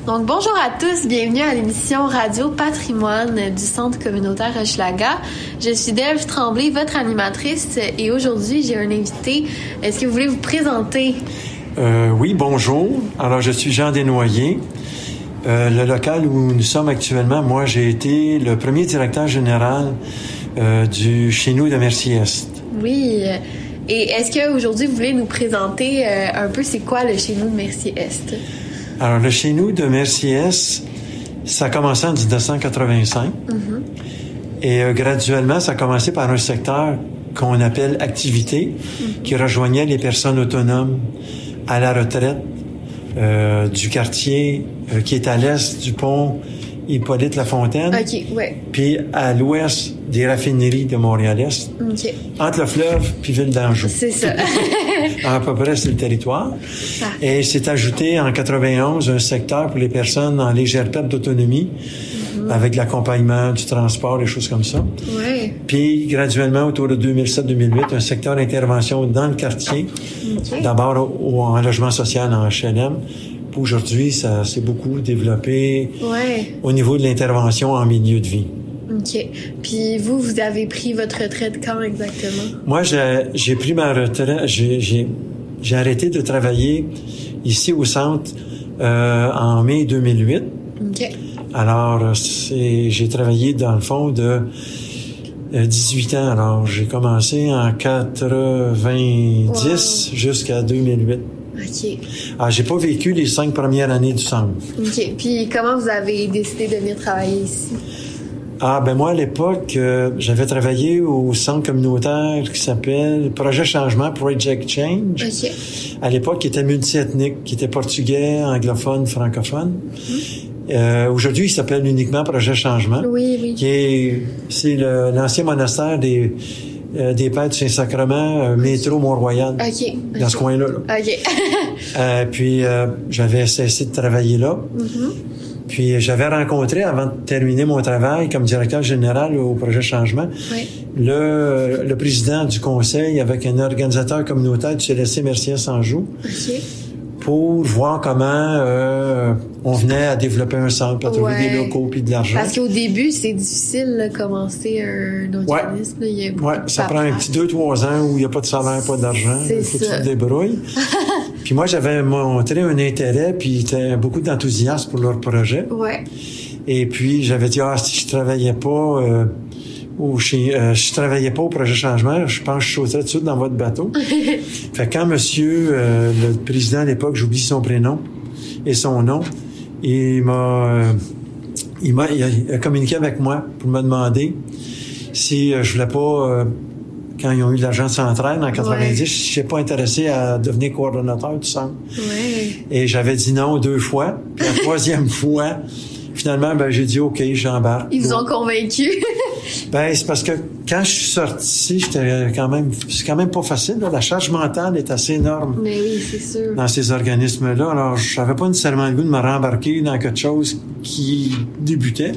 Donc, bonjour à tous, bienvenue à l'émission Radio Patrimoine du Centre communautaire Hochelaga. Je suis Delphes Tremblay, votre animatrice, et aujourd'hui, j'ai un invité. Est-ce que vous voulez vous présenter? Oui, bonjour. Alors, je suis Jean Desnoyers. Le local où nous sommes actuellement, moi, j'ai été le premier directeur général du Chez nous de Mercier-Est. Oui. Et est-ce qu'aujourd'hui, vous voulez nous présenter un peu c'est quoi le Chez nous de Mercier-Est? Alors, le Chez nous de Mercier-Est, ça a commencé en 1985. Et graduellement, ça a commencé par un secteur qu'on appelle activité, qui rejoignait les personnes autonomes à la retraite du quartier qui est à l'est du pont Hippolyte-Lafontaine. OK, ouais. Puis à l'ouest des raffineries de Montréal-Est. OK. Entre le fleuve puis Ville d'Anjou. C'est ça. À peu près, c'est le territoire. Et c'est ajouté en 91 un secteur pour les personnes en légère perte d'autonomie, avec l'accompagnement du transport, des choses comme ça. Ouais. Puis, graduellement, autour de 2007-2008, un secteur d'intervention dans le quartier. OK. D'abord en logement social, en HLM. Aujourd'hui, ça s'est beaucoup développé au niveau de l'intervention en milieu de vie. OK. Puis vous avez pris votre retraite quand exactement? Moi, j'ai pris ma retraite. J'ai arrêté de travailler ici au centre en mai 2008. OK. Alors, j'ai travaillé dans le fond de 18 ans. Alors, j'ai commencé en 90 jusqu'à 2008. OK. Alors, j'ai pas vécu les 5 premières années du centre. OK. Puis comment vous avez décidé de venir travailler ici? Moi, à l'époque, j'avais travaillé au centre communautaire qui s'appelle Projet Changement, Project Change. OK. À l'époque, qui était multiethnique, qui était portugais, anglophone, francophone. Aujourd'hui, il s'appelle uniquement Projet Changement. Oui. C'est l'ancien monastère des Pères du Saint-Sacrement, métro Mont-Royal. OK. Dans ce coin-là. OK. Puis, j'avais cessé de travailler là. Puis j'avais rencontré, avant de terminer mon travail comme directeur général au Projet Changement, le président du conseil avec un organisateur communautaire du CLSC Mercier-Anjou pour voir comment on venait à développer un centre, à trouver des locaux puis de l'argent. Parce qu'au début, c'est difficile de commencer un organisme. Ça prend un petit 2-3 ans où il n'y a pas de salaire, pas d'argent. Il faut que tu te débrouilles. Puis moi, j'avais montré un intérêt, puis beaucoup d'enthousiasme pour leur projet. Ouais. Et puis, j'avais dit, si je travaillais pas si je travaillais pas au Projet Changement, je pense que je sauterais tout de suite dans votre bateau. Fait que quand monsieur, le président à l'époque, j'oublie son prénom et son nom, il a communiqué avec moi pour me demander si je voulais pas... quand ils ont eu l'argent de Centraide en 90, je n'étais pas intéressé à devenir coordonnateur du centre. Et j'avais dit non 2 fois. Puis la 3e fois, finalement, j'ai dit OK, j'embarque. Ils vous ont convaincu? C'est parce que quand je suis sorti, c'est quand même pas facile. Là. La charge mentale est assez énorme. Mais oui, c'est sûr. Dans ces organismes-là. Alors, je n'avais pas nécessairement le goût de me rembarquer dans quelque chose qui débutait.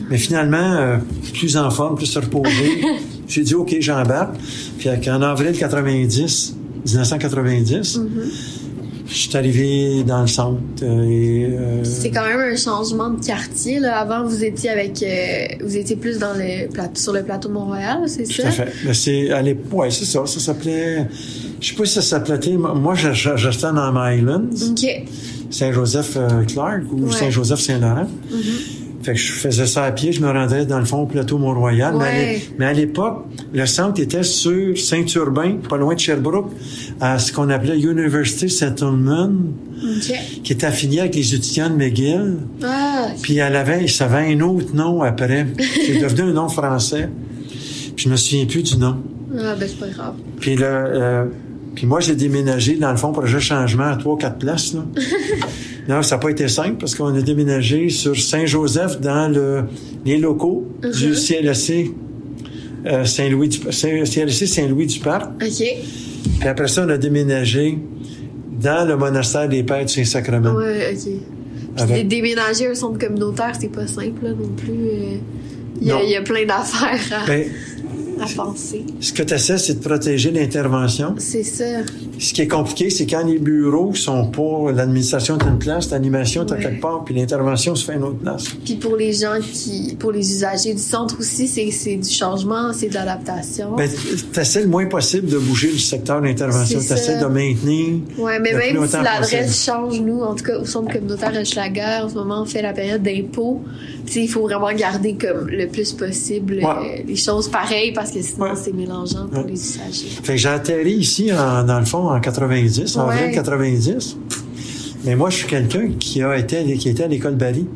Mais finalement, plus en forme, plus reposé, j'ai dit OK, j'embarque. Puis en avril 1990, je suis arrivé dans le centre. C'est quand même un changement de quartier. Là. Avant, vous étiez plus sur le plateau Mont-Royal, c'est ça? Tout à fait. Mais c'est ça. Ça s'appelait... Je sais pas si ça s'appelait... Moi, j'étais dans Mylands. OK. Saint-Joseph-Clark ou Saint-Joseph-Saint-Laurent. Fait que je faisais ça à pied, je me rendais dans le fond au plateau Mont-Royal. Mais à l'époque, le centre était sur Saint-Urbain, pas loin de Sherbrooke, à ce qu'on appelait University Settlement, qui était affilié avec les étudiants de McGill. Puis ça avait un autre nom après. C'est devenu un nom français. Puis je me souviens plus du nom. C'est pas grave. Puis puis moi, j'ai déménagé, dans le fond, Projet Changement à 3-4 places, là. Non, ça n'a pas été simple parce qu'on a déménagé sur Saint-Joseph dans les locaux du CLSC CLSC Saint-Louis-du-Parc. OK. Puis après ça, on a déménagé dans le monastère des Pères du Saint-Sacrement. Oui, OK. Puis déménager un centre communautaire, c'est pas simple là, non plus. Il y a plein d'affaires Ben, à penser. ce que tu essaies, c'est de protéger l'intervention. C'est ça. Ce qui est compliqué, c'est quand les bureaux sont pas, l'administration est une place, l'animation est à quelque part, puis l'intervention se fait à une autre place. Puis pour les gens pour les usagers du centre aussi, c'est du changement, c'est de l'adaptation. Ben, t'essaies le moins possible de bouger le secteur d'intervention. C'est T'essaies ça. de maintenir. Ouais, mais le plus même si longtemps l'adresse possible. change, nous, en tout cas, au centre communautaire Hochelaga, en ce moment, on fait la période d'impôt. Tu sais, il faut vraiment garder comme le plus possible les choses pareilles parce que sinon, c'est mélangeant pour les usagers. Fait que j'ai atterri ici, dans le fond, en 90, en avril 90. Mais moi, je suis quelqu'un qui était à l'école Barry.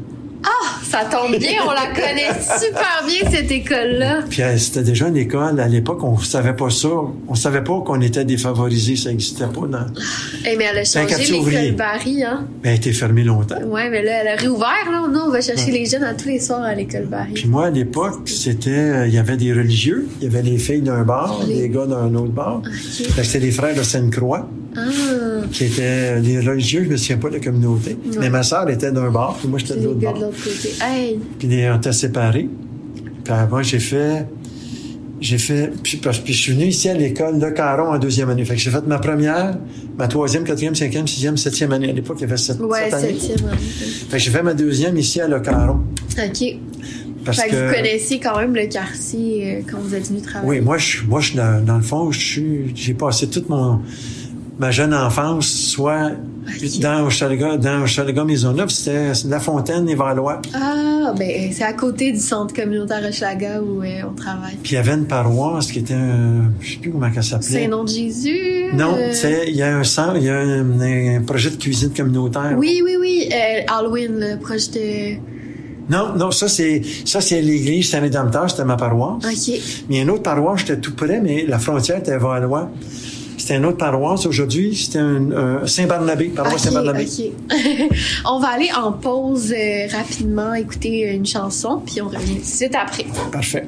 Ah! Ça tombe bien, on la connaît super bien, cette école-là. Puis c'était déjà une école, à l'époque, on savait pas ça. On savait pas qu'on était défavorisés, ça n'existait pas dans... Mais elle a changé l'école Barry, hein? Mais elle a été fermée longtemps. Ouais, mais là, elle a réouvert, là. Nous, on va chercher les jeunes à tous les soirs à l'école Barry. Puis moi, à l'époque, c'était... Il y avait des religieux, il y avait les filles d'un bar, les gars d'un autre bar. Okay. Fait que c'était les frères de Sainte-Croix. Qui étaient les religieux, je me souviens pas de la communauté. Ouais. Mais ma sœur était d'un bar, puis moi, j'étais de l'autre bar. Hey. Puis on était séparés. Puis moi, j'ai fait... Puis je suis venu ici à l'école Le Caron en deuxième année. Fait que j'ai fait ma première, ma troisième, quatrième, cinquième, sixième, septième année. À l'époque, il y avait sept années. Septième année. Fait que j'ai fait ma deuxième ici à Le Caron. OK. Fait que vous connaissiez quand même le quartier quand vous êtes venu travailler. Oui, moi, je dans le fond, j'ai passé toute ma jeune enfance, soit dans Hochelaga Maisonneuve, c'était La Fontaine et Valois. Ah, ben c'est à côté du centre communautaire Hochelaga où on travaille. Puis il y avait une paroisse qui était, je sais plus comment elle s'appelait. Saint-Nom-de-Jésus? Non, il y a un centre, il y a un projet de cuisine communautaire. Oui. Halloween, le projet de... Non, ça c'est l'église Saint-Rédempteur, c'était ma paroisse. OK. Mais il y a une autre paroisse, j'étais tout près, mais la frontière était à Valois. C'était une autre paroisse. Aujourd'hui, c'était un Saint-Barnabé, paroisse Saint-Barnabé. OK. On va aller en pause rapidement, écouter une chanson, puis on revient tout de suite après. Parfait.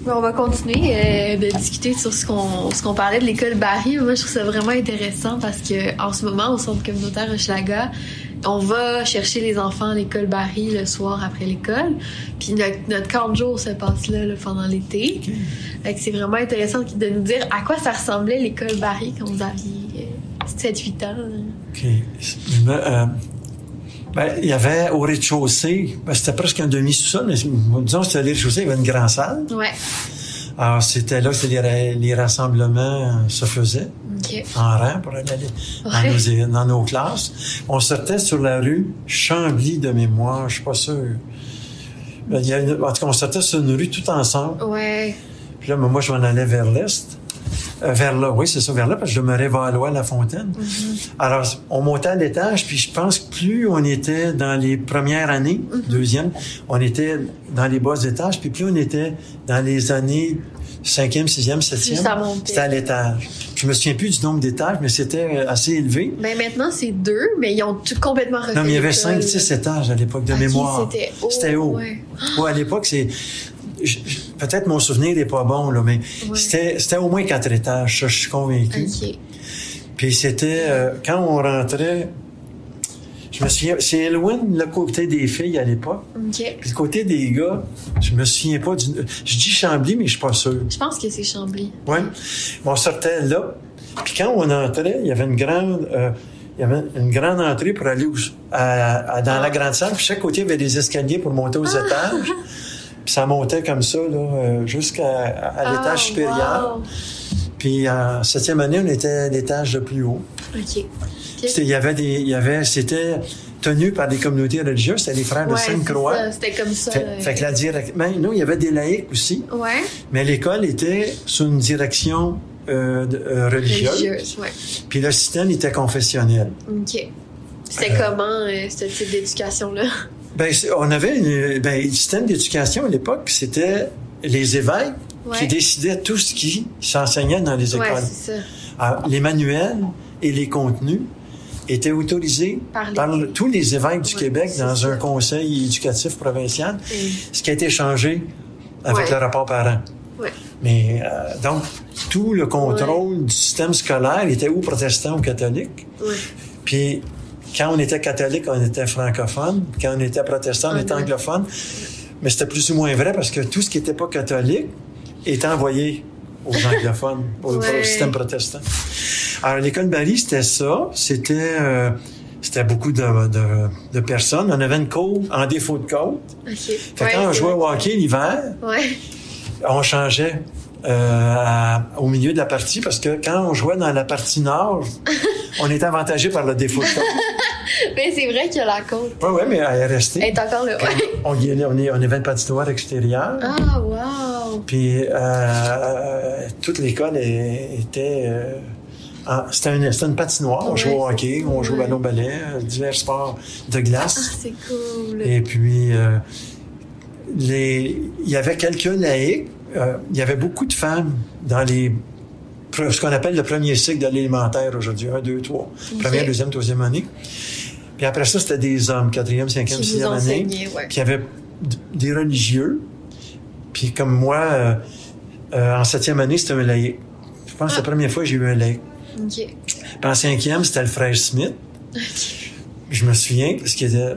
On va continuer de discuter sur ce qu'on parlait de l'école Barry. Moi, je trouve ça vraiment intéressant parce que en ce moment, au centre communautaire Hochelaga, on va chercher les enfants à l'école Barry le soir après l'école. Puis notre 40 jours se passe là pendant l'été. Okay. Fait que c'est vraiment intéressant de nous dire à quoi ça ressemblait l'école Barry quand vous aviez 7-8 ans. OK. Il y avait au rez-de-chaussée, c'était presque un demi-sous-sol, mais disons que c'était le rez-de-chaussée, il y avait une grande salle. Ouais. Alors, c'était là que les rassemblements se faisaient, en rang pour aller dans nos classes. On sortait sur la rue Chambly de mémoire, je suis pas sûr. En tout cas, on sortait sur une rue tout ensemble. Ouais. Puis là, moi, je m'en allais vers l'est. Vers là, oui, c'est ça, vers là, parce que je demeurais Valois-la-Fontaine. Mm-hmm. Alors, on montait à l'étage, puis je pense que plus on était dans les premières années, deuxième, on était dans les bas étages, puis plus on était dans les années 5e, 6e, 7e, c'était à l'étage. Je me souviens plus du nombre d'étages, mais c'était assez élevé. Ben maintenant, c'est 2, mais ils ont tout complètement refait. Non, mais il y avait 5, 6 étages à l'époque de mémoire. C'était haut. Ouais. Ouais, à l'époque, peut-être mon souvenir n'est pas bon, là, mais c'était au moins 4 étages, ça, je suis convaincu. Okay. Puis c'était, quand on rentrait, je me souviens, c'est loin le côté des filles à l'époque. Okay. Puis le côté des gars, je me souviens pas je dis Chambly, mais je suis pas sûr. Je pense que c'est Chambly. Oui. On sortait là, puis quand on entrait, il y avait une grande entrée pour aller dans la grande salle, puis chaque côté, il y avait des escaliers pour monter aux étages. Puis ça montait comme ça, là, jusqu'à l'étage supérieur. Wow. Puis en 7e année, on était à l'étage le plus haut. OK. C'était tenu par des communautés religieuses, c'était les frères de Sainte-Croix. C'était comme ça. Fait que la direction. Non, il y avait des laïcs aussi. Ouais. Mais l'école était sous une direction religieuse. Ouais. Puis le système était confessionnel. OK. C'était comment, ce type d'éducation-là? On avait le système d'éducation à l'époque, c'était les évêques qui décidaient tout ce qui s'enseignait dans les écoles. Ouais, c'est ça. Alors, les manuels et les contenus étaient autorisés par tous les évêques du Québec dans un conseil éducatif provincial, ce qui a été changé avec le rapport parent. Ouais. Mais donc, tout le contrôle du système scolaire était ou protestant ou catholique. Ouais. Puis, quand on était catholique, on était francophone. Quand on était protestant, on était anglophone. Mais c'était plus ou moins vrai parce que tout ce qui n'était pas catholique était envoyé aux anglophones, au système protestant. Alors, l'école Barry, c'était ça. C'était beaucoup de personnes. On avait une cour en défaut de côte. Okay. Fait que quand on jouait au hockey l'hiver, on changeait au milieu de la partie parce que quand on jouait dans la partie nord, on était avantagé par le défaut de côte. Mais c'est vrai qu'il y a la côte. Oui, mais elle est restée. Elle est encore là, on avait une patinoire extérieure. Ah, wow! Puis toute l'école était... c'était une patinoire. On jouait au hockey, on jouait au ballon-ballet, divers sports de glace. Ah, c'est cool! Et puis, il y avait quelques laïcs. Il y avait beaucoup de femmes dans ce qu'on appelle le premier cycle de l'élémentaire aujourd'hui, 1, 2, 3. Première, deuxième, troisième année. Puis après ça, c'était des hommes, 4e, 5e, 6e année. Puis il y avait des religieux. Puis comme moi, en 7e année, c'était un laïc. Je pense que c'est la première fois que j'ai eu un laïc. Okay. Puis en 5e, c'était le frère Smith. Okay. Je me souviens,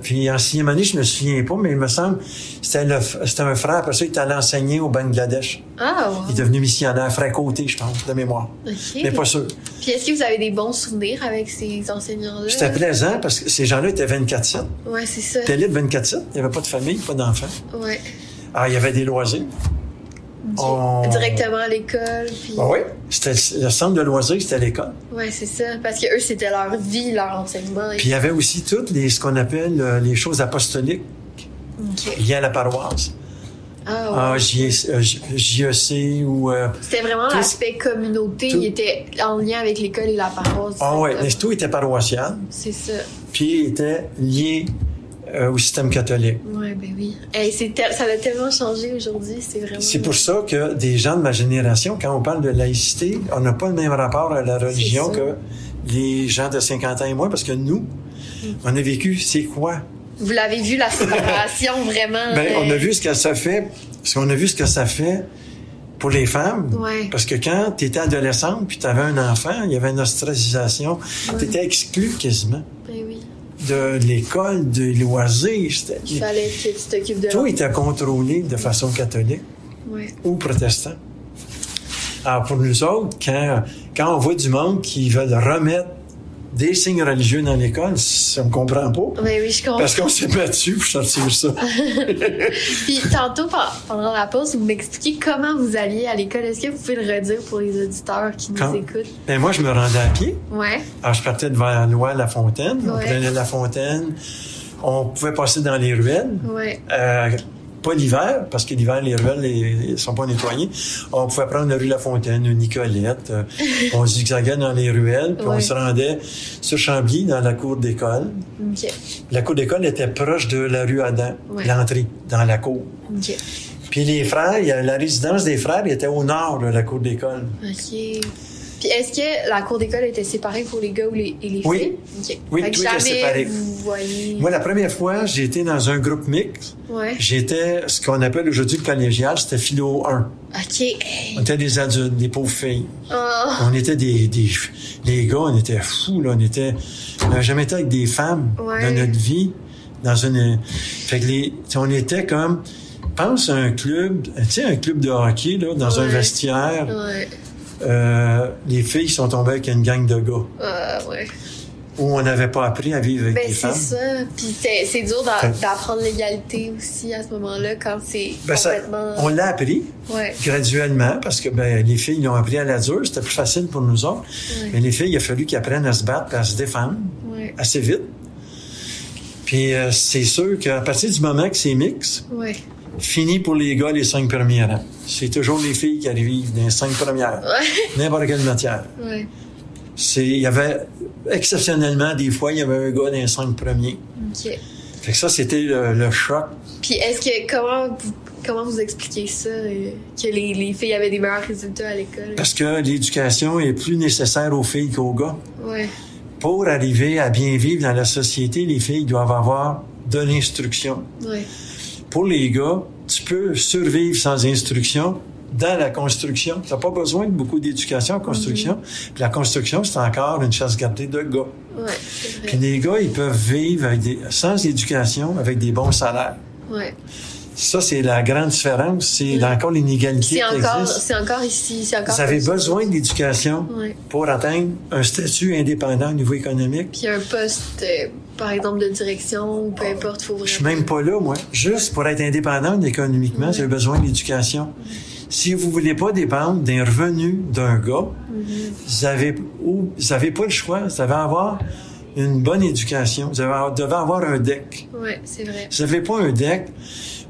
puis en 6e année, je me souviens pas, mais il me semble c'était un frère, après ça, il est allé enseigner au Bangladesh. Ah, wow. Il est devenu missionnaire, frère Côté, je pense, de mémoire. Okay. Mais pas sûr. Puis est-ce que vous avez des bons souvenirs avec ces enseignants-là? C'était plaisant, parce que ces gens-là étaient 24/7. Ouais, c'est ça. C'était libre 24/7. Il n'y avait pas de famille, pas d'enfants. Ouais. Alors, il y avait des loisirs. Directement à l'école. Puis... oui, c'était le centre de loisirs, c'était l'école. Oui, c'est ça. Parce que eux, c'était leur vie, leur enseignement. Puis il y avait aussi toutes ce qu'on appelle les choses apostoliques liées à la paroisse. Ah, ouais. JEC ou... c'était vraiment l'aspect communauté. Il était en lien avec l'école et la paroisse. Ah oui, tout était paroissial. C'est ça. Puis il était lié au système catholique. Oui, ben oui. Hey, ça a tellement changé aujourd'hui, c'est vraiment... C'est pour ça que des gens de ma génération, quand on parle de laïcité, on n'a pas le même rapport à la religion que les gens de 50 ans et moins, parce que nous, on a vécu, c'est quoi? Vous l'avez vu, la séparation, vraiment... On a vu ce que ça fait, parce qu'on a vu ce que ça fait pour les femmes. Ouais. Parce que quand tu étais adolescente puis tu avais un enfant, il y avait une ostracisation. Tu étais exclu quasiment Ben oui. de l'école, des loisirs. Il fallait que tu t'occupes de Tout était contrôlé de façon catholique ou protestante. Alors, pour nous autres, quand on voit du monde qui veulent remettre des signes religieux dans l'école, ça me comprend pas. Ben oui, je comprends. Parce qu'on s'est battu pour sortir ça. Puis tantôt, pendant la pause, vous m'expliquez comment vous alliez à l'école. Est-ce que vous pouvez le redire pour les auditeurs qui nous écoutent? Ben moi, je me rendais à pied. Ouais. Alors, je partais devant Loire-la-Fontaine. On prenait la fontaine. On pouvait passer dans les ruelles. Ouais. Pas l'hiver, parce que l'hiver, les ruelles ils sont pas nettoyées. On pouvait prendre la rue La Fontaine, une Nicolette. On zigzaguait dans les ruelles, puis on se rendait sur Chambly, dans la cour d'école. OK. La cour d'école était proche de la rue Adam, l'entrée, dans la cour. OK. Puis les frères, la résidence des frères était au nord de la cour d'école. OK. Puis est-ce que la cour d'école était séparée pour les gars et les filles? Oui. OK. Oui, tout était séparé. Vous voyez... Moi, la première fois, j'ai été dans un groupe mixte. Ouais. J'étais ce qu'on appelle aujourd'hui le collégial, c'était philo 1. OK. Hey. On était des adultes, des pauvres filles. Oh. On était les gars, on était fous, là. On n'avait jamais été avec des femmes dans notre vie, fait que on était comme, pense à un club, tu sais, un club de hockey, là, dans un vestiaire. Ouais. Les filles sont tombées avec une gang de gars. Ouais. Où on n'avait pas appris à vivre avec des femmes. C'est ça. Puis c'est dur d'apprendre l'égalité aussi à ce moment-là, quand c'est complètement... On l'a appris graduellement, parce que les filles l'ont appris à la dure. C'était plus facile pour nous autres. Mais les filles, il a fallu qu'elles apprennent à se battre et à se défendre assez vite. Puis c'est sûr qu'à partir du moment que c'est mix, fini pour les gars les 5 premiers rangs. C'est toujours les filles qui arrivent dans les 5 premières. N'importe quelle matière. Il y avait, exceptionnellement, des fois, il y avait un gars dans les 5 premiers. OK. Fait que ça, c'était le choc. Puis est-ce que, comment vous expliquez ça, que les filles avaient des meilleurs résultats à l'école? Parce que l'éducation est plus nécessaire aux filles qu'aux gars. Ouais. Pour arriver à bien vivre dans la société, les filles doivent avoir de l'instruction. Ouais. Pour les gars, tu peux survivre sans instruction dans la construction. Tu n'as pas besoin de beaucoup d'éducation en construction. Puis la construction, c'est encore une chasse gardée de gars. Ouais, c'est vrai. Puis les gars, ils peuvent vivre sans éducation, avec des bons salaires. Ouais. Ça, c'est la grande différence. C'est encore l'inégalité qui existe. C'est encore ici. Vous avez besoin d'éducation pour atteindre un statut indépendant au niveau économique. Puis un poste, par exemple, de direction, ou peu importe, faut vraiment... Je suis même pas là, moi. Juste pour être indépendant économiquement, vous avez besoin d'éducation. Si vous voulez pas dépendre des revenus d'un gars, vous avez pas le choix. Vous devez avoir une bonne éducation. Vous devez avoir un DEC. Oui, c'est vrai. Si vous n'avez pas un DEC,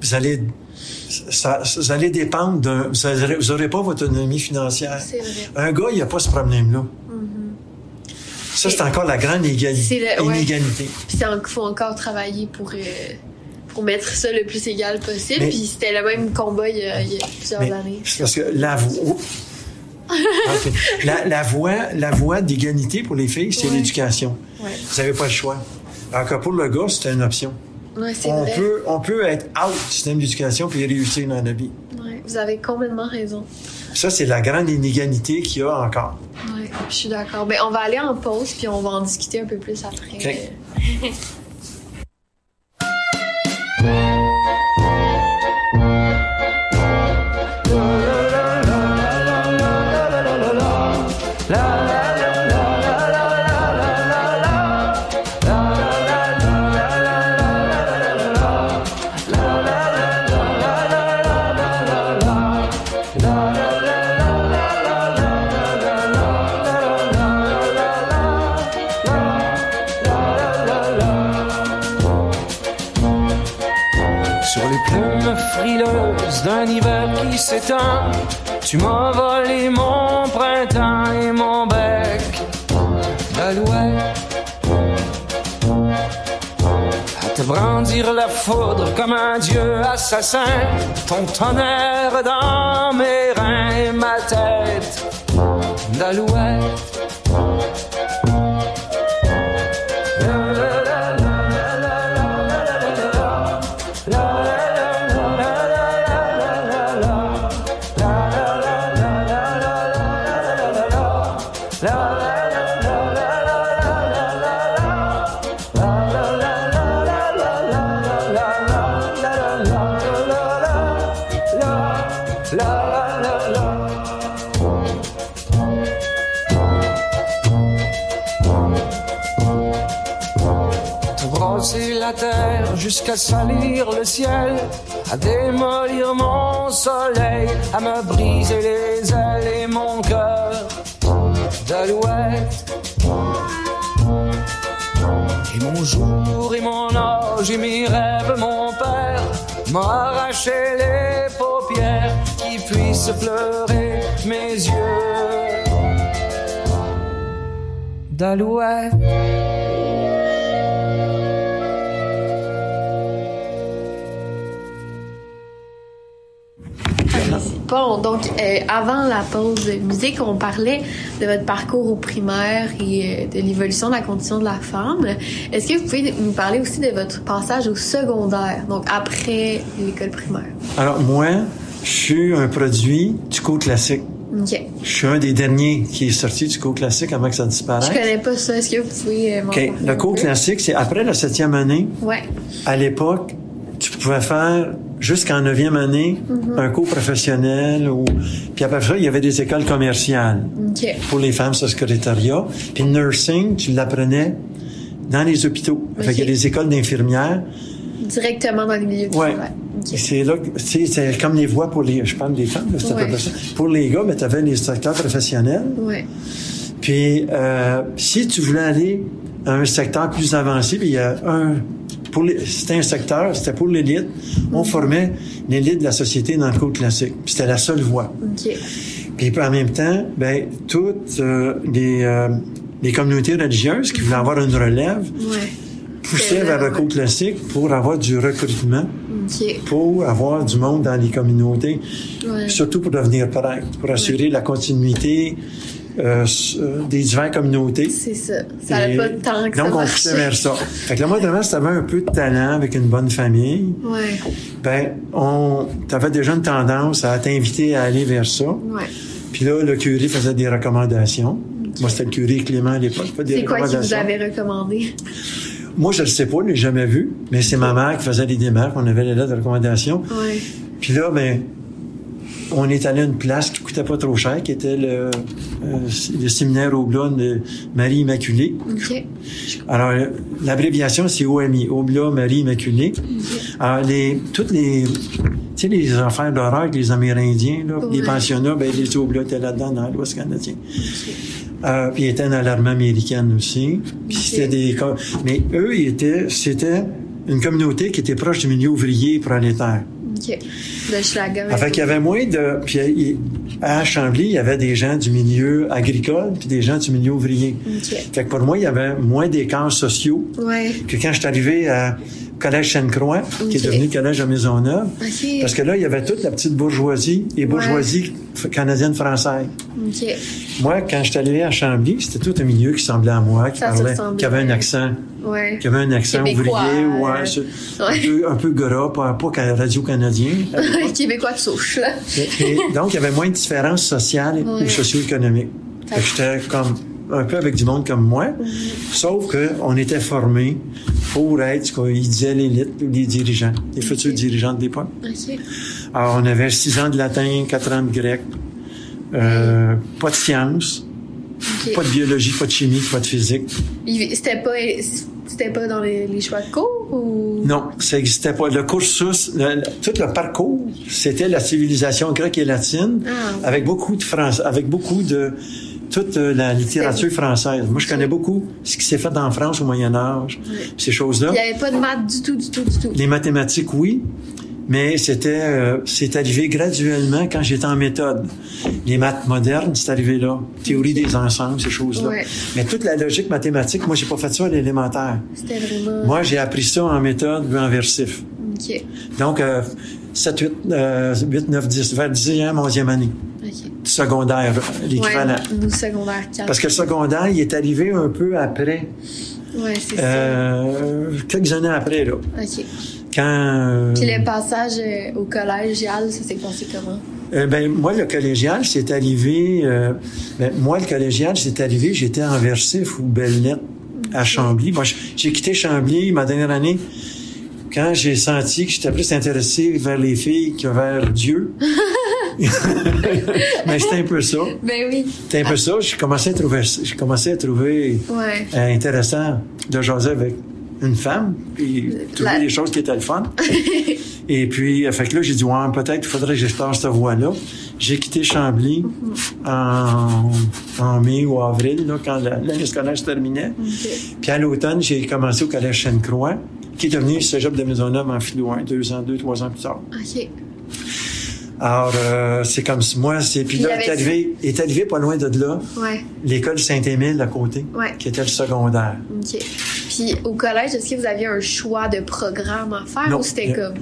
vous allez dépendre vous n'aurez pas votre autonomie financière. C'est vrai. Un gars, il n'y a pas ce problème-là. Ça, c'est encore la grande inégalité. Puis il faut encore travailler pour mettre ça le plus égal possible. Puis c'était le même combat il y a plusieurs années. C'est parce que la voie d'égalité pour les filles, c'est l'éducation. Ouais. Vous n'avez pas le choix. Alors que pour le gars, c'était une option. Ouais, c'est vrai. On peut être out du système d'éducation puis réussir dans la vie. Ouais, vous avez complètement raison. Ça, c'est la grande inégalité qu'il y a encore. Oui, je suis d'accord. On va aller en pause puis on va en discuter un peu plus après. Okay. D'un hiver qui s'étend, tu m'as volé mon printemps et mon bec d'alouette. À te brandir la foudre comme un dieu assassin, ton tonnerre dans mes reins et ma tête d'alouette. raser la terre jusqu'à salir le ciel, à démolir mon soleil, à me briser les ailes et mon cœur d'alouette. Et mon jour et mon âge et mes rêves, mon père m'a arraché les paupières qui puissent pleurer mes yeux d'alouette. Bon, donc, avant la pause de musique, on parlait de votre parcours au primaire et de l'évolution de la condition de la femme. Est-ce que vous pouvez nous parler aussi de votre passage au secondaire, donc après l'école primaire? Alors, moi, je suis un produit du cours classique. OK. Je suis un des derniers qui est sorti du cours classique avant que ça disparaisse. Je connais pas ça. Est-ce que vous pouvez m'en parler? OK. Le cours classique, c'est après la 7e année. Ouais. À l'époque, tu pouvais faire jusqu'en 9e année un cours professionnel. Puis après ça, il y avait des écoles commerciales OK. pour les femmes, ce secrétariat. Puis le nursing, tu l'apprenais dans les hôpitaux. OK. Fait qu'il y a des écoles d'infirmières. Directement dans les milieux de Ouais. travail. OK. C'est là, tu sais, c'est comme les voies pour les, je parle des femmes, là, c'est à peu près ça. Pour les gars, ben, t'avais les secteurs professionnels. Ouais. Puis, si tu voulais aller à un secteur plus avancé, puis il y a c'était un secteur, c'était pour l'élite. On formait l'élite de la société dans le cours classique. Puis c'était la seule voie. OK. Puis en même temps, ben, toutes les communautés religieuses qui voulaient avoir une relève Ouais. poussaient vers le cours classique pour avoir du recrutement, OK. pour avoir du monde dans les communautés, Ouais. surtout pour devenir prêtre, pour assurer la continuité des diverses communautés. C'est ça. Ça n'allait pas tant que ça donc, on marchait. poussait vers ça. Fait que là, moi, demain, si t'avais un peu de talent avec une bonne famille, Ouais. ben, t'avais déjà une tendance à t'inviter à aller vers ça. Ouais. Puis là, le curé faisait des recommandations. Moi, c'était le curé Clément à l'époque. C'est quoi qui vous avait recommandé? Moi, je le sais pas, je l'ai jamais vu, mais c'est ma mère qui faisait les démarches. On avait les lettres de recommandation. Ouais. Puis là, ben, on est allé à une place qui coûtait pas trop cher, qui était le séminaire Oblat de Marie Immaculée. OK. Alors, l'abréviation, c'est OMI, Oblat Marie Immaculée. Alors, toutes les, tu sais, les affaires d'horreur avec les Amérindiens, là, les pensionnats, ben, les Oblats étaient là-dedans, dans l'Ouest canadien. Puis ils étaient dans l'armée américaine aussi. Puis c'était mais eux, c'était une communauté qui était proche du milieu ouvrier et prolétaire. OK. De Schlager. Fait qu'il y avait moins de... Puis à Chambly, il y avait des gens du milieu agricole puis des gens du milieu ouvrier. OK. Fait que pour moi, il y avait moins d'écarts sociaux Ouais. que quand je suis arrivé à Collège Sainte-Croix, qui est devenu Collège à Maisonneuve. OK. Parce que là, il y avait toute la petite bourgeoisie et bourgeoisie canadienne-française. OK. Moi, quand je suis arrivé à Chambly, c'était tout un milieu qui semblait à moi, qui avait un accent. Ouais. Qui avait un accent Québécois, ouvrier, un peu gras, pas radio-canadien. Québécois de souche, là. Et donc, il y avait moins de différences sociales ou socio-économiques. Fait que j'étais comme un peu avec du monde comme moi, sauf qu'on était formés pour être ce qu'ils disaient l'élite, les dirigeants, les futurs dirigeants de l'époque. OK. Alors, on avait 6 ans de latin, 4 ans de grec, pas de sciences, pas de biologie, pas de chimie, pas de physique. C'était pas dans les choix de cours ou? Non, ça n'existait pas. Le cursus, tout le parcours, c'était la civilisation grecque et latine, avec beaucoup de France, avec beaucoup de toute la littérature française. Moi, je connais beaucoup ce qui s'est fait en France au Moyen Âge, ces choses-là. Il n'y avait pas de maths du tout. Les mathématiques, oui. Mais c'est arrivé graduellement quand j'étais en méthode. Les maths modernes, c'est arrivé là. Théorie des ensembles, ces choses-là. Ouais. Mais toute la logique mathématique, moi, j'ai pas fait ça à l'élémentaire. C'était vraiment... Moi, j'ai appris ça en méthode en versif. OK. Donc, 7, 8, 9, 10, vers 10e, 11e année. OK. Secondaire, l'équivalent. Ouais, nous, secondaire 4. Parce que le secondaire, il est arrivé un peu après. Ouais, c'est ça. Quelques années après, là. OK. Quand... Puis le passage au collégial, ça s'est passé comment? Moi, le collégial, c'est arrivé... j'étais en versif ou belles lettres à Chambly. Moi, j'ai quitté Chambly ma dernière année quand j'ai senti que j'étais plus intéressé vers les filles que vers Dieu. Mais c'était un peu ça. Ben oui. C'était un peu ça. J'ai commencé à trouver intéressant de jaser une femme, puis trouver des choses qui étaient le fun. Et puis, fait que là, j'ai dit, ouais, peut-être qu'il faudrait que je fasse cette voie-là. J'ai quitté Chambly en mai ou avril, là, quand l'année scolaire se terminait. Okay. Puis à l'automne, j'ai commencé au Collège Sainte-Croix, qui est devenu Cégep de Maisonneuve en philo 1, 3 ans plus tard. OK. Alors, c'est comme si moi, puis là, est arrivé pas loin de là, l'école Saint-Émile à côté, qui était le secondaire. OK. Puis au collège, est-ce que vous aviez un choix de programme à faire ou c'était comme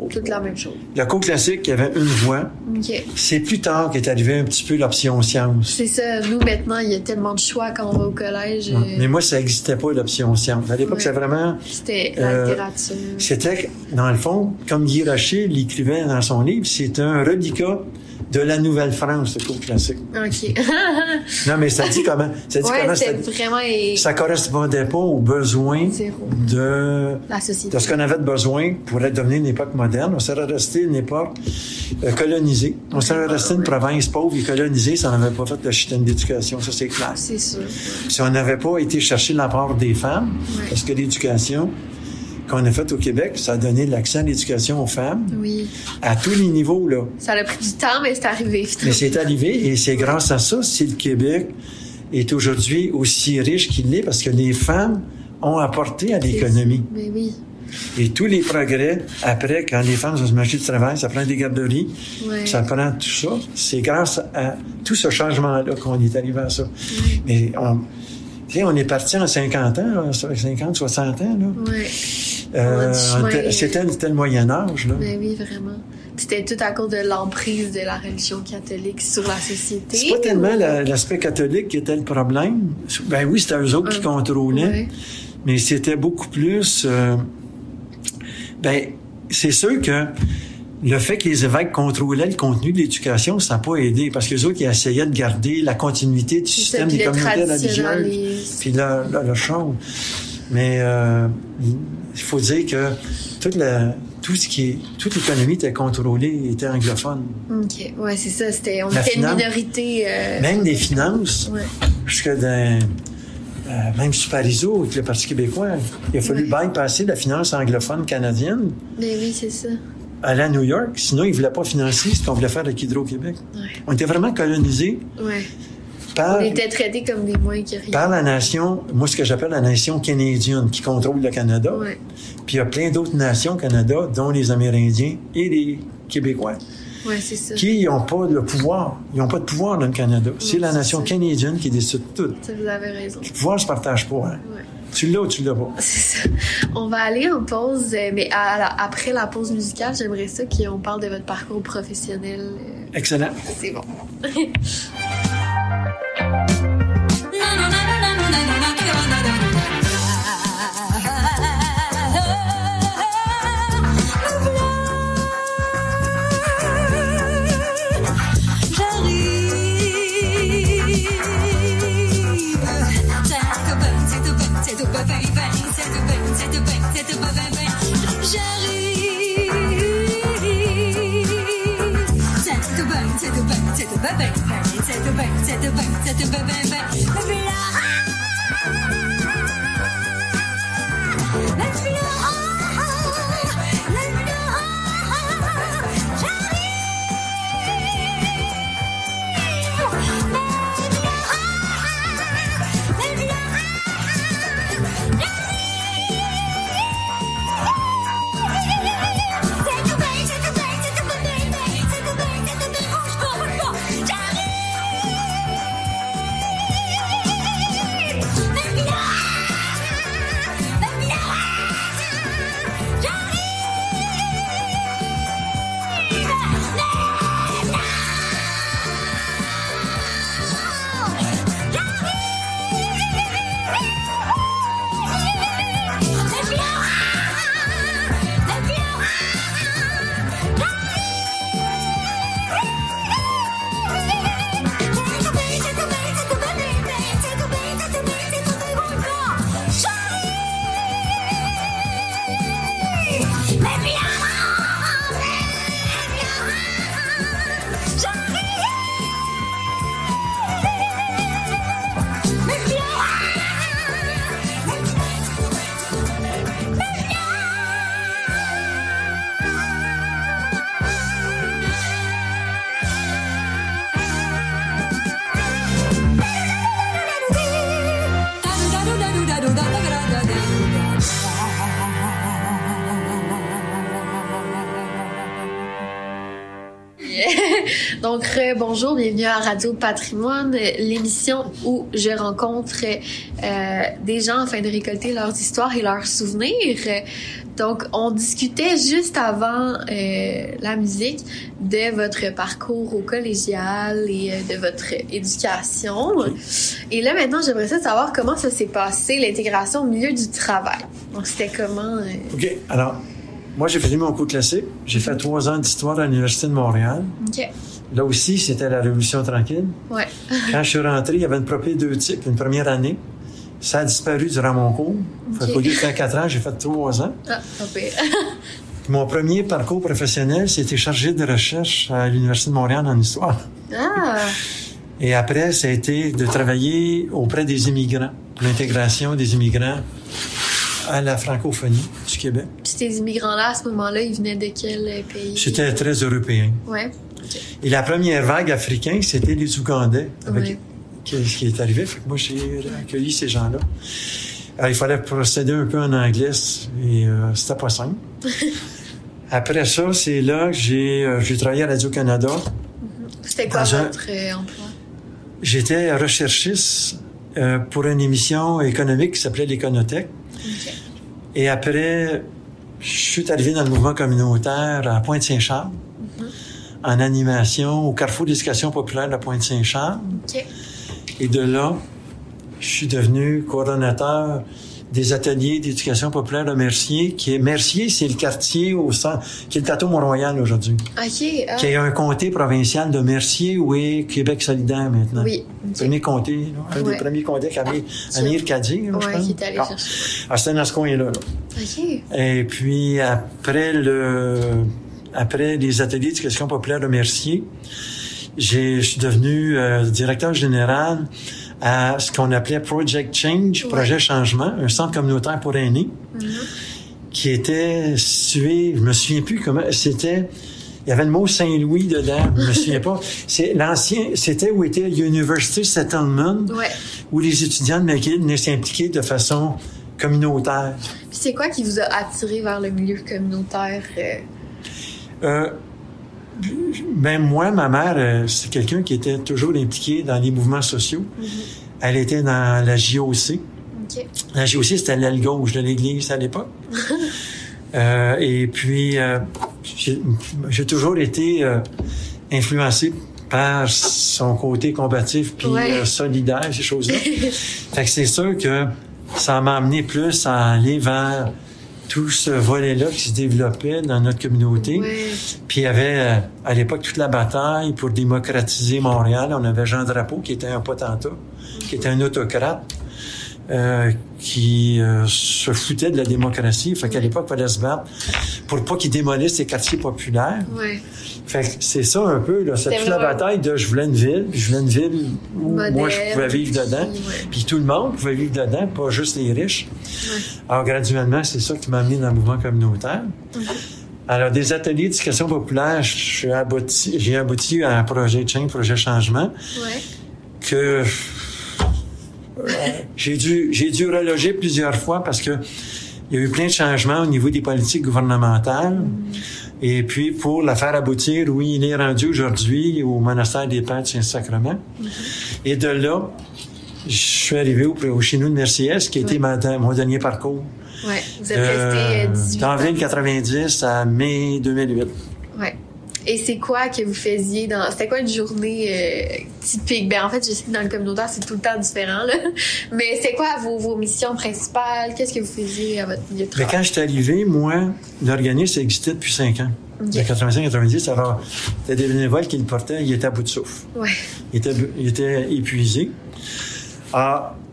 toute la même chose? Le cours classique, il y avait une voie. OK. C'est plus tard qu'est arrivé un petit peu l'option sciences. C'est ça. Nous, maintenant, il y a tellement de choix quand on va au collège. Mais moi, ça n'existait pas, l'option sciences. À l'époque, c'était vraiment... C'était la littérature. C'était, dans le fond, comme Guy Rocher l'écrivait dans son livre, c'est un reliquat de la Nouvelle-France, le cours classique. OK. Non, mais ça dit comment... Ça dit comment vraiment... Ça correspondait pas aux besoins de la société. De ce qu'on avait de besoin pour devenir une époque moderne. On serait resté une époque colonisée. On serait resté une province pauvre et colonisée si on n'avait pas fait le système d'éducation. Ça, c'est clair. C'est sûr. Si on n'avait pas été chercher l'apport des femmes, parce que l'éducation qu'on a faite au Québec, ça a donné l'accès à l'éducation aux femmes. Oui. À tous les niveaux, là. Ça a pris du temps, mais c'est arrivé. Mais c'est arrivé, et c'est grâce à ça si le Québec est aujourd'hui aussi riche qu'il l'est, parce que les femmes ont apporté à l'économie. Mais oui. Et tous les progrès, après, quand les femmes sont sur le marché du travail, ça prend des garderies, ça prend tout ça. C'est grâce à tout ce changement-là qu'on est arrivé à ça. Mais on est parti en 50 ans, 50, 60 ans, là. C'était le Moyen-Âge, là. Mais oui, vraiment. C'était tout à cause de l'emprise de la religion catholique sur la société. C'est pas tellement l'aspect catholique qui était le problème. Ben oui, c'était eux autres qui contrôlaient. Mais c'était beaucoup plus... c'est sûr que le fait que les évêques contrôlaient le contenu de l'éducation, ça n'a pas aidé, parce que les autres, ils essayaient de garder la continuité du système des communautés religieuses, puis le chose. Mais il faut dire que toute l'économie était contrôlée, était anglophone. OK. Ouais, c'est ça. On était une minorité... Même des finances, jusque dans... même sur Parizeau, avec le Parti québécois, il a fallu bypasser la finance anglophone canadienne. Mais oui, c'est ça. Aller à New York, sinon ils ne voulaient pas financer ce qu'on voulait faire avec Hydro-Québec. On était vraiment colonisés. On était traités comme des moins que rien. Par la nation, moi ce que j'appelle la nation canadienne, qui contrôle le Canada. Puis il y a plein d'autres nations au Canada, dont les Amérindiens et les Québécois. C'est ça. Qui n'ont pas le pouvoir. Ils n'ont pas de pouvoir dans le Canada. C'est la nation canadienne qui décide tout. Ça, vous avez raison. Le pouvoir ne se partage pas. Hein? Tu l'as ou tu l'as pas? C'est ça. On va aller en pause, mais après la pause musicale, j'aimerais ça qu'on parle de votre parcours professionnel. Excellent. C'est bon. Donc, bonjour, bienvenue à Radio Patrimoine, l'émission où je rencontre des gens afin de récolter leurs histoires et leurs souvenirs. Donc, on discutait juste avant la musique de votre parcours au collégial et de votre éducation. Et là, maintenant, j'aimerais savoir comment ça s'est passé, l'intégration au milieu du travail. Donc, c'était comment... OK. Alors, moi, j'ai fait mon cours classique. J'ai fait 3 ans d'histoire à l'Université de Montréal. OK. Là aussi, c'était la Révolution tranquille. Ouais. Quand je suis rentré, il y avait une propée 2 types, une première année. Ça a disparu durant mon cours. Okay. Au lieu de faire 4 ans, j'ai fait 3 ans. Ah, pas pire. Mon premier parcours professionnel, c'était chargé de recherche à l'Université de Montréal en histoire. Ah! Et après, ça a été de travailler auprès des immigrants, pour l'intégration des immigrants à la francophonie du Québec. Puis ces immigrants-là, à ce moment-là, ils venaient de quel pays? C'était très européen. Ouais. Okay. Et la première vague africaine, c'était les Ougandais, avec ce qui est arrivé. Fait que moi, j'ai accueilli ces gens-là. Alors, il fallait procéder un peu en anglais et c'était pas simple. Après ça, c'est là que j'ai travaillé à Radio-Canada. C'était quoi votre emploi? J'étais recherchiste pour une émission économique qui s'appelait l'Éconothèque. Okay. Et après, je suis arrivé dans le mouvement communautaire à Pointe-Saint-Charles, en animation au Carrefour d'éducation populaire de Pointe-Saint-Charles. Okay. Et de là, je suis devenu coordonnateur des ateliers d'éducation populaire de Mercier, Mercier, c'est le quartier au centre, qui est le plateau Mont-Royal aujourd'hui. OK. Qui est un comté provincial de Mercier où est Québec solidaire maintenant. Oui. Okay. Premier comté, un des premiers comtés qu'Amir Kadir, je pense. Qui est allé chercher. Ah, c'était dans ce coin-là. OK. Et puis, après les ateliers d'éducation populaire de Mercier, je suis devenu directeur général à ce qu'on appelait Project Change, Projet Changement, un centre communautaire pour aînés, qui était situé, je me souviens plus comment, c'était, il y avait le mot Saint-Louis dedans, je me souviens pas. C'était où était University Settlement, où les étudiants de McGill venaient s'impliquer de façon communautaire. Puis c'est quoi qui vous a attiré vers le milieu communautaire? Ben moi, ma mère, c'est quelqu'un qui était toujours impliqué dans les mouvements sociaux. Elle était dans la JOC. Okay. La JOC, c'était l'aile gauche de l'Église à l'époque. Et puis, j'ai toujours été influencé par son côté combatif puis solidaire, ces choses-là. Fait que c'est sûr que ça m'a amené plus à aller vers tout ce volet-là qui se développait dans notre communauté. Puis il y avait, à l'époque, toute la bataille pour démocratiser Montréal. On avait Jean Drapeau, qui était un potentat, qui était un autocrate, qui se foutait de la démocratie. Fait qu'à l'époque, il fallait se battre pour pas qu'il démolisse les quartiers populaires. Fait que c'est ça un peu, là. C'est toute la bataille de je voulais une ville où moderne, moi je pouvais vivre dedans. Puis tout le monde pouvait vivre dedans, pas juste les riches. Alors graduellement, c'est ça qui m'a amené dans le mouvement communautaire. Alors, des ateliers d'éducation populaire, j'ai abouti à un projet Change, projet Changement, que j'ai dû reloger plusieurs fois parce que il y a eu plein de changements au niveau des politiques gouvernementales. Et puis, pour la faire aboutir, oui, il est rendu aujourd'hui au monastère des Pères du Saint-Sacrement. Et de là, je suis arrivé au chez nous de Mercier, qui a été mon dernier parcours. Vous êtes resté 18 ans. D'avril 90 à mai 2008. Et c'est quoi que vous faisiez c'était quoi une journée typique? Ben, en fait, je sais que dans le communautaire, c'est tout le temps différent, là. Mais c'est quoi vos missions principales? Qu'est-ce que vous faisiez à votre milieu de travail? Mais quand je suis arrivé, moi, l'organisme existait depuis 5 ans. De 85-90, alors, c'était des bénévoles qui le portaient, il était à bout de souffle. Il était épuisé.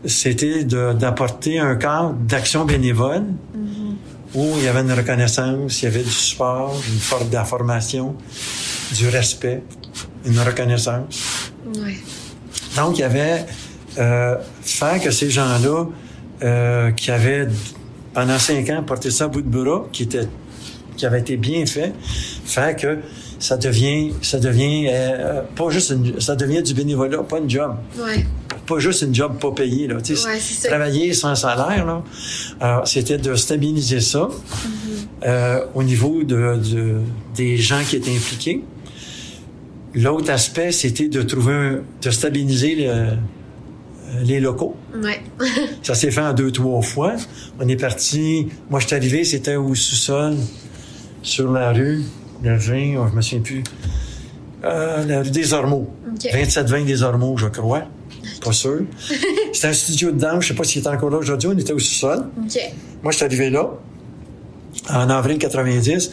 C'était d'apporter un cadre d'action bénévole où il y avait une reconnaissance, il y avait du support, une forme d'information, du respect, une reconnaissance. Donc, il y avait faire que ces gens-là qui avaient, pendant 5 ans, porté ça à bout de bras, qui avait été bien fait, faire que ça devient pas juste ça devient du bénévolat, pas une job. Pas juste une job pas payée, là. Tu sais, travailler sans salaire, là. Alors, c'était de stabiliser ça au niveau des gens qui étaient impliqués. L'autre aspect, c'était de stabiliser les locaux. Ouais. Ça s'est fait en 2-3 fois. On est parti. Moi, je suis arrivé, c'était au sous-sol, sur la rue, je me souviens plus. La rue des Ormeaux. Okay. 27-20 des Ormeaux, je crois. Pas sûr. C'était un studio de danse. Je sais pas s'il est encore là aujourd'hui. On était au sous-sol. Okay. Moi, je suis arrivé là, en avril 90.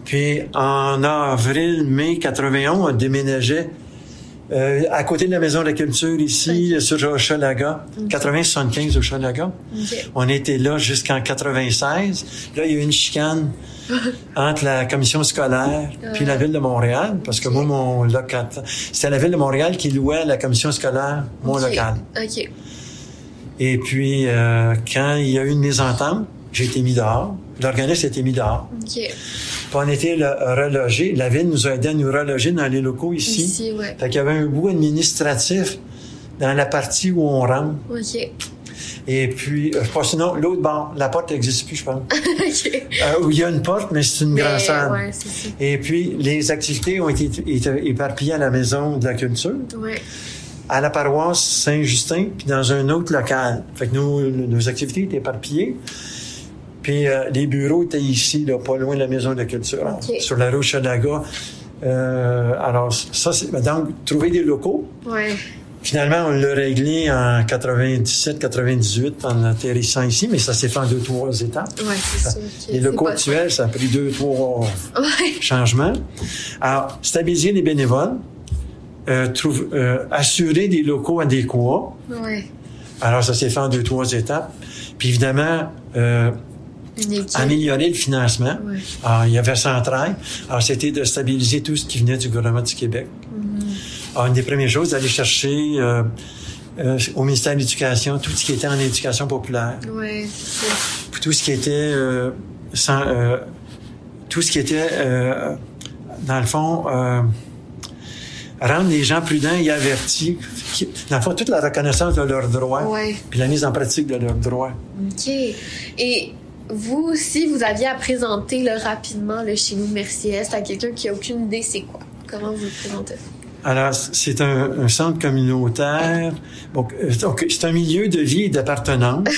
Puis, en mai 91, on déménageait à côté de la Maison de la Culture, ici, sur Hochelaga. 80-75 Hochelaga. On était là jusqu'en 96. Là, il y a eu une chicane entre la commission scolaire puis la Ville de Montréal, parce que moi, mon locataire... C'était la Ville de Montréal qui louait la commission scolaire, mon local. OK. Et puis, quand il y a eu une mésentente, j'ai été mis dehors. L'organisme a été mis dehors. OK. Puis on était relogés. La Ville nous a aidé à nous reloger dans les locaux ici. Ici, ouais. Fait qu'il y avait un bout administratif dans la partie où on rentre. OK. Et puis, sinon, l'autre bord, la porte n'existe plus, je pense. OK. Où il y a une porte, mais c'est une grande salle. Ouais, c'est ça. Et puis, les activités ont été éparpillées à la Maison de la Culture, à la paroisse Saint-Justin, puis dans un autre local. Fait que nos activités étaient éparpillées. Puis les bureaux étaient ici, là, pas loin de la Maison de la Culture, sur la rue Hochelaga. Alors, ça, c'est... Donc, trouver des locaux. Ouais. Finalement, on l'a réglé en 97-98 en atterrissant ici, mais ça s'est fait en 2-3 étapes. Oui, c'est sûr. Les locaux actuels, ça a pris 2-3 changements. Alors, stabiliser les bénévoles, assurer des locaux adéquats. Oui. Alors, ça s'est fait en 2-3 étapes. Puis évidemment, améliorer le financement. Oui. Alors, il y avait Centrail. Alors, c'était de stabiliser tout ce qui venait du gouvernement du Québec. Alors, une des premières choses, d'aller chercher au ministère de l'Éducation tout ce qui était en éducation populaire. Oui, c'est ça. Puis tout ce qui était dans le fond, rendre les gens prudents et avertis. Dans le fond, toute la reconnaissance de leurs droits, puis la mise en pratique de leurs droits. OK. Et vous, si vous aviez à présenter là, rapidement le Chez nous Mercier-Est à quelqu'un qui n'a aucune idée, c'est quoi? Comment vous le présentez? Alors, c'est un centre communautaire. Donc, c'est un milieu de vie et d'appartenance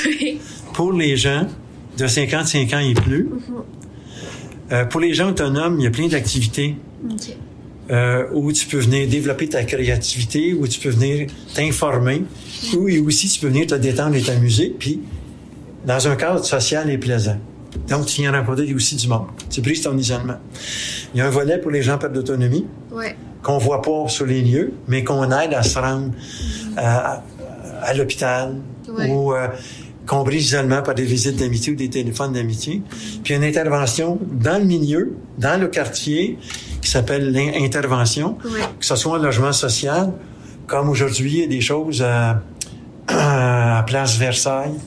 pour les gens de 55 ans et plus. Pour les gens autonomes, il y a plein d'activités où tu peux venir développer ta créativité, où tu peux venir t'informer, et aussi tu peux venir te détendre et t'amuser, puis dans un cadre social et plaisant. Donc, tu viens rencontrer aussi du monde. Tu brises ton isolement. Il y a un volet pour les gens perte d'autonomie. Qu'on voit pas sur les lieux, mais qu'on aide à se rendre à l'hôpital ou qu'on brise l'isolement par des visites d'amitié ou des téléphones d'amitié. Puis une intervention dans le milieu, dans le quartier, qui s'appelle l'intervention, que ce soit en logement social, comme aujourd'hui, il y a des choses à Place Versailles,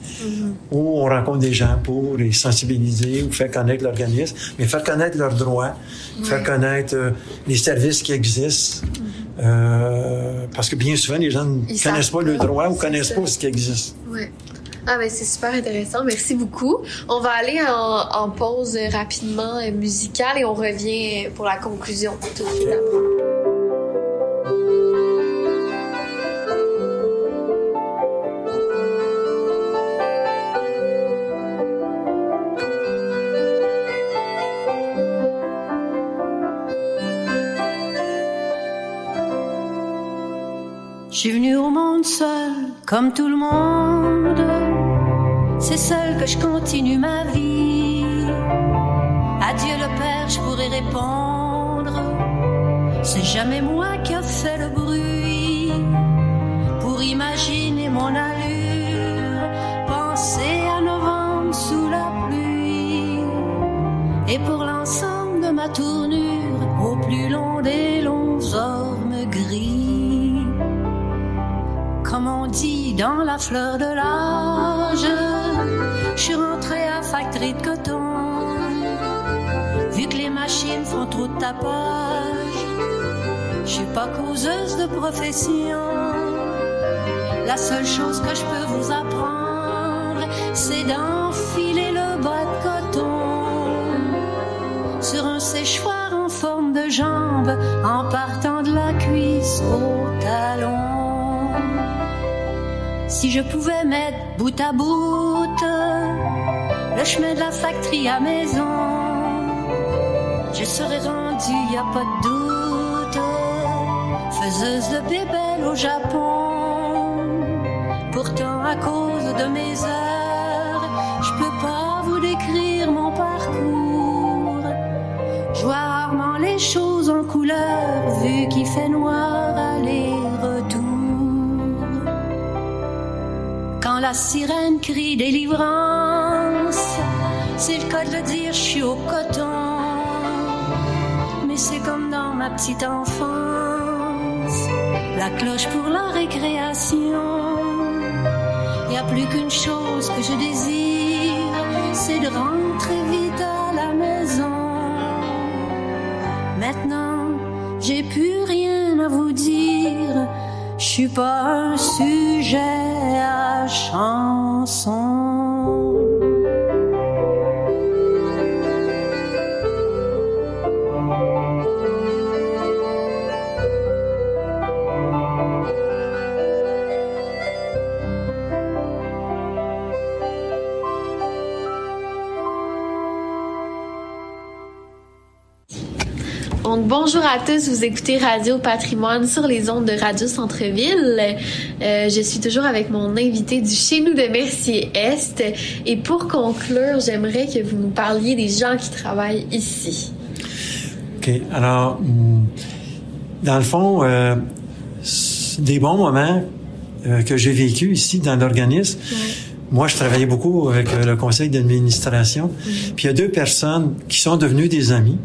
où on rencontre des gens pour les sensibiliser ou faire connaître l'organisme, mais faire connaître leurs droits, faire connaître les services qui existent, parce que bien souvent, les gens ne connaissent pas leurs droits ou connaissent pas ce qui existe. Ah ben c'est super intéressant, merci beaucoup. On va aller en pause rapidement musicale et on revient pour la conclusion tout de suite après. Je suis venue au monde seule, comme tout le monde. C'est seul que je continue ma vie. Adieu le Père, je pourrais répondre. C'est jamais moi qui a fait le bruit. Pour imaginer mon allure, penser à novembre sous la pluie. Et pour l'ensemble de ma tournure, au plus long des longs ormes gris. Comme on dit dans la fleur de l'âge, je suis rentrée à factory de coton. Vu que les machines font trop de tapage, je suis pas causeuse de profession. La seule chose que je peux vous apprendre, c'est d'enfiler le bas de coton sur un séchoir en forme de jambe en partant de la cuisse au talon. Si je pouvais mettre bout à bout le chemin de la factory à maison, je serais rendue, y a pas de doute, faiseuse de bébelles au Japon. Pourtant, à cause de mes heures, je peux pas vous décrire mon parcours. Je vois rarement les choses en couleur, vu qu'il fait noir aller-retour. Quand la sirène crie délivrance, c'est le cas de le dire, je suis au coton. Mais c'est comme dans ma petite enfance, la cloche pour la récréation. Y a plus qu'une chose que je désire, c'est de rentrer vite à la maison. Maintenant, j'ai plus rien à vous dire, je suis pas un sujet à chanson. Donc, bonjour à tous, vous écoutez Radio Patrimoine sur les ondes de Radio Centre-Ville. Je suis toujours avec mon invité du Chez nous de Mercier-Est. Et pour conclure, j'aimerais que vous nous parliez des gens qui travaillent ici. OK. Alors, dans le fond, des bons moments que j'ai vécu ici dans l'organisme. Ouais. Moi, je travaillais beaucoup avec le conseil d'administration. Puis il y a 2 personnes qui sont devenues des amis.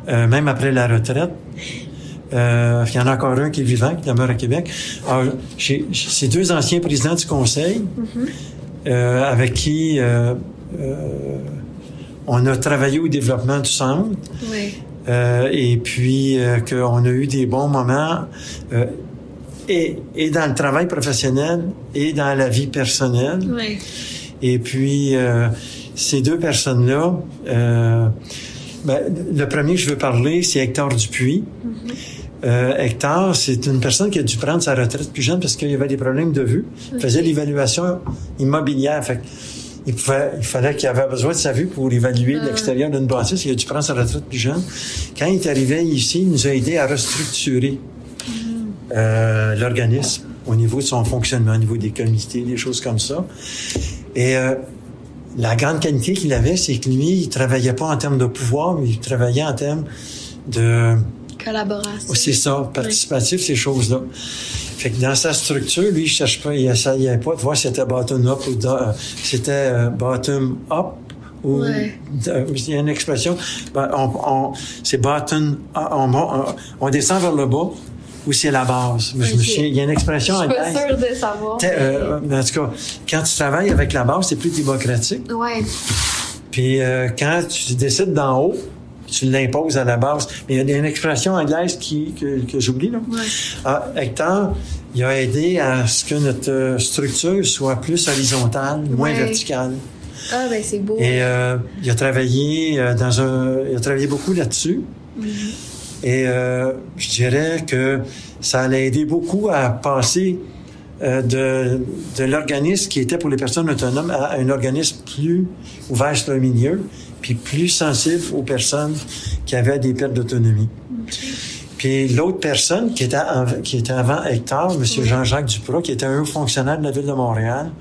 Même après la retraite. Il y en a encore un qui est vivant, qui demeure à Québec. Alors, c'est 2 anciens présidents du conseil avec qui on a travaillé au développement du centre. Oui. Et puis qu'on a eu des bons moments et dans le travail professionnel et dans la vie personnelle. Oui. Et puis ces 2 personnes-là... le premier que je veux parler, c'est Hector Dupuis. Hector, c'est une personne qui a dû prendre sa retraite plus jeune parce qu'il y avait des problèmes de vue. Il faisait l'évaluation immobilière. Fait il fallait qu'il avait besoin de sa vue pour évaluer l'extérieur d'une bâtisse. Il a dû prendre sa retraite plus jeune. Quand il est arrivé ici, il nous a aidé à restructurer l'organisme au niveau de son fonctionnement, au niveau des comités, des choses comme ça. Et la grande qualité qu'il avait, c'est que lui, il travaillait pas en termes de pouvoir, mais il travaillait en termes de... collaboration. C'est ça, participatif, ces choses-là. Fait que dans sa structure, lui, il cherche pas, il essayait pas de voir si c'était bottom-up ou c'était bottom-up ou... il y a une expression, c'est bottom... on descend vers le bas, ou c'est la base. Okay. Je me souviens, il y a une expression anglaise. Je suis pas sûre de savoir. En tout cas, quand tu travailles avec la base, c'est plus démocratique. Ouais. Puis quand tu décides d'en haut, tu l'imposes à la base. Mais il y a une expression anglaise que j'oublie, là. Ouais. Hector, il a aidé à ce que notre structure soit plus horizontale, moins verticale. Ah, ben c'est beau. Et il a travaillé il a travaillé beaucoup là-dessus. Et je dirais que ça allait aider beaucoup à passer de l'organisme qui était pour les personnes autonomes à un organisme plus ouvert sur le milieu, puis plus sensible aux personnes qui avaient des pertes d'autonomie. Puis l'autre personne qui était avant Hector, M. Jean-Jacques Duprat, qui était un haut fonctionnaire de la Ville de Montréal,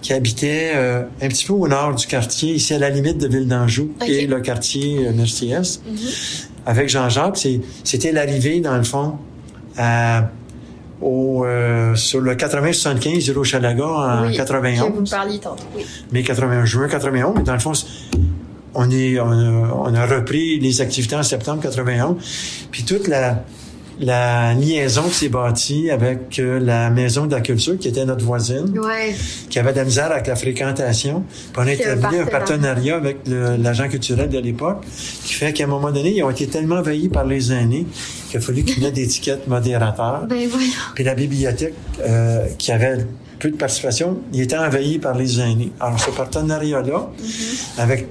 qui habitait un petit peu au nord du quartier, ici à la limite de Ville d'Anjou et le quartier Mercier-Est. Avec Jean-Jacques, c'était l'arrivée, dans le fond, sur le 80-75 du Hochelaga en 91. Que vous parliez tantôt, oui. Mais juin 91, mais dans le fond, on a repris les activités en septembre 91. Puis toute la liaison qui s'est bâtie avec la Maison de la Culture, qui était notre voisine, qui avait de la misère avec la fréquentation. Puis on a établi un partenariat avec l'agent culturel de l'époque, qui fait qu'à un moment donné, ils ont été tellement envahis par les aînés qu'il a fallu qu'ils mettent des étiquettes modérateurs. Ben voyons. Puis la bibliothèque, qui avait peu de participation, il était envahi par les aînés. Alors ce partenariat-là, avec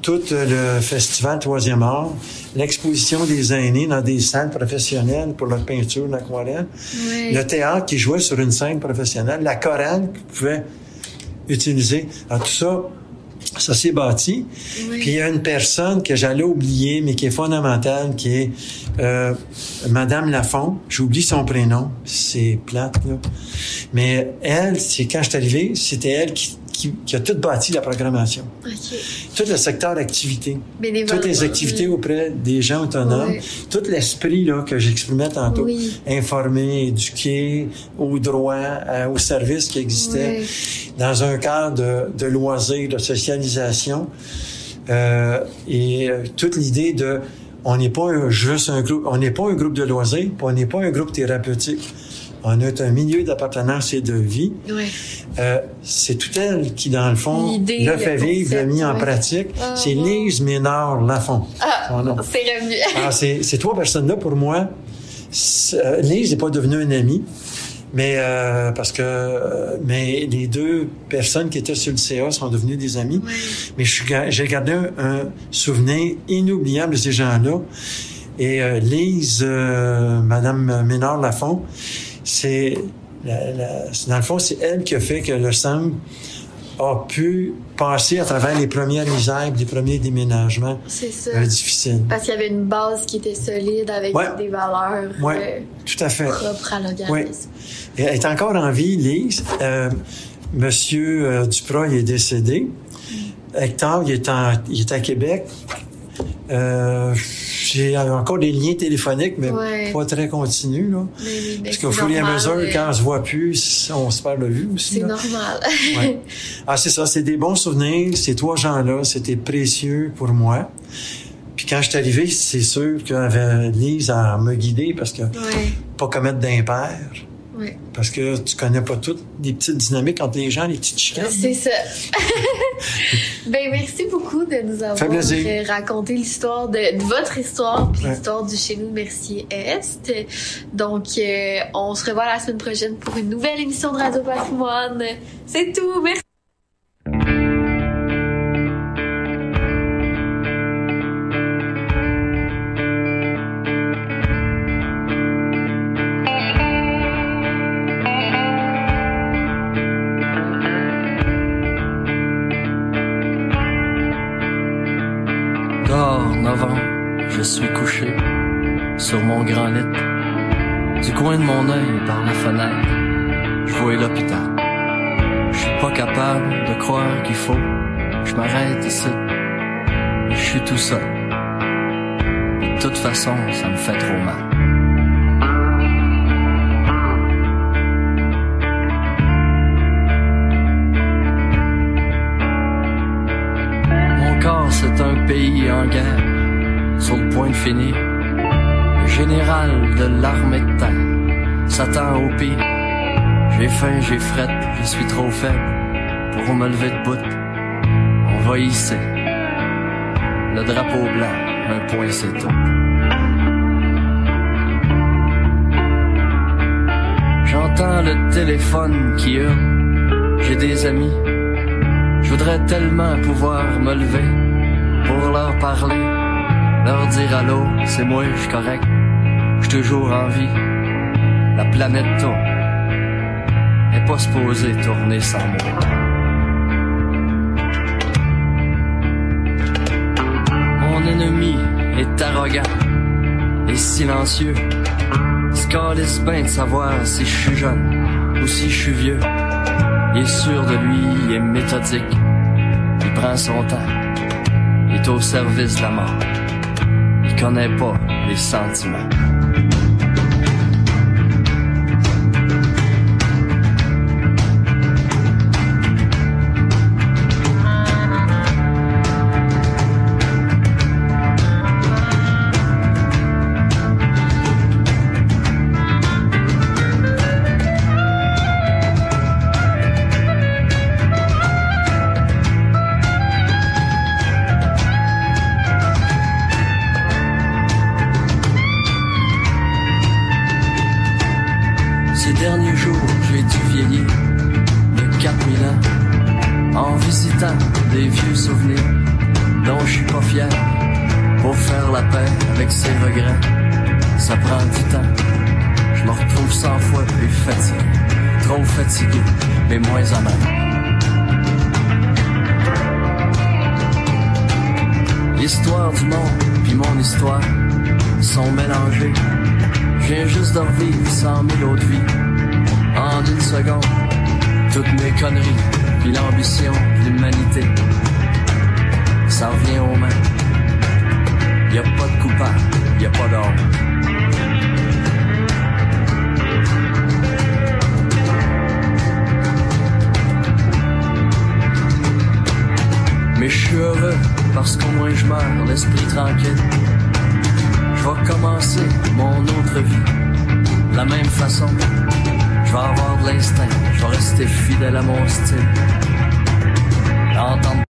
tout le festival Troisième Art, l'exposition des aînés dans des salles professionnelles pour leur peinture, l'aquarelle, le théâtre qui jouait sur une scène professionnelle, la chorale qu'ils pouvaient utiliser. Alors tout ça, ça s'est bâti. Puis il y a une personne que j'allais oublier, mais qui est fondamentale, qui est Madame Lafont. J'oublie son prénom. C'est plate, là. Mais elle, c'est quand je suis arrivé, c'était elle qui a tout bâti la programmation. Okay. Tout le secteur d'activité. Toutes les activités auprès des gens autonomes. Tout l'esprit là que j'exprimais tantôt. Informer, éduquer, au droit, aux services qui existaient dans un cadre de loisirs, de socialisation. Et toute l'idée de on n'est pas juste un groupe, on n'est pas un groupe de loisirs, puis on n'est pas un groupe thérapeutique. On a un milieu d'appartenance et de vie. C'est tout elle qui, dans le fond, l'a fait vivre, l'a mis en pratique. C'est Lise Ménard-Lafont. C'est revenu. Ces trois personnes-là, pour moi, Lise n'est pas devenue une amie, mais mais les deux personnes qui étaient sur le CA sont devenues des amis. Mais j'ai gardé un souvenir inoubliable de ces gens-là. Et Lise, Madame Ménard-Lafont, dans le fond, c'est elle qui a fait que le SAM a pu passer à travers les premières misères, les premiers déménagements difficiles. Parce qu'il y avait une base qui était solide avec des valeurs tout à fait. Propres à l'organisme. Et elle est encore en vie, Lise. Monsieur Duprat, il est décédé. Hector, il est à Québec. J'ai encore des liens téléphoniques, mais pas très continus, là. Parce qu'au fur et à mesure, quand on se voit plus, on se perd de vue aussi. C'est normal. C'est ça, c'est des bons souvenirs. Ces trois gens-là, c'était précieux pour moi. Puis quand je suis arrivé, c'est sûr qu'avait Lise à me guider parce que pas commettre d'impair. Parce que tu connais pas toutes les petites dynamiques entre les gens, les petites chicanes. C'est ça. Merci beaucoup de nous avoir raconté l'histoire de votre histoire puis l'histoire du Chez nous Mercier Est. Donc, on se revoit la semaine prochaine pour une nouvelle émission de Radio Patrimoine. C'est tout. Merci. Je suis couché sur mon grand lit. Du coin de mon œil par la fenêtre, je vois l'hôpital. Je suis pas capable de croire qu'il faut je m'arrête ici. Je suis tout seul. De toute façon, ça me fait trop mal. Mon corps, c'est un pays en guerre, sur le point de finir. Le général de l'armée de terre s'attend au pire. J'ai faim, j'ai frette, je suis trop faible pour me lever de bout. On va hisser le drapeau blanc, un point c'est tout. J'entends le téléphone qui hurle, j'ai des amis. Je voudrais tellement pouvoir me lever pour leur parler, leur dire allô, c'est moi, je suis correct, je suis toujours en vie. La planète tourne, elle est pas supposée tourner sans moi. Mon ennemi est arrogant et silencieux. Il se calisse bien de savoir si je suis jeune ou si je suis vieux. Il est sûr de lui, il est méthodique, il prend son temps, il est au service de la mort. Il connaît pas les sentiments. Ces derniers jours, j'ai dû vieillir de 4000 ans en visitant des vieux souvenirs dont fier pour faire la paix avec ses regrets. Ça prend du temps, je me retrouve 100 fois plus fatigué, trop fatigué, mais moins amer. L'histoire du monde puis mon histoire sont mélangées. Je viens juste de revivre 100 000 autres vies en une seconde. Toutes mes conneries puis l'ambition de l'humanité, ça revient aux mains. Y'a pas de coupable, y'a pas d'or. Mais je suis heureux parce qu'au moins je meurs l'esprit tranquille. Je vais commencer mon autre vie de la même façon. Je vais avoir de l'instinct, je vais rester fidèle à mon style. Entendre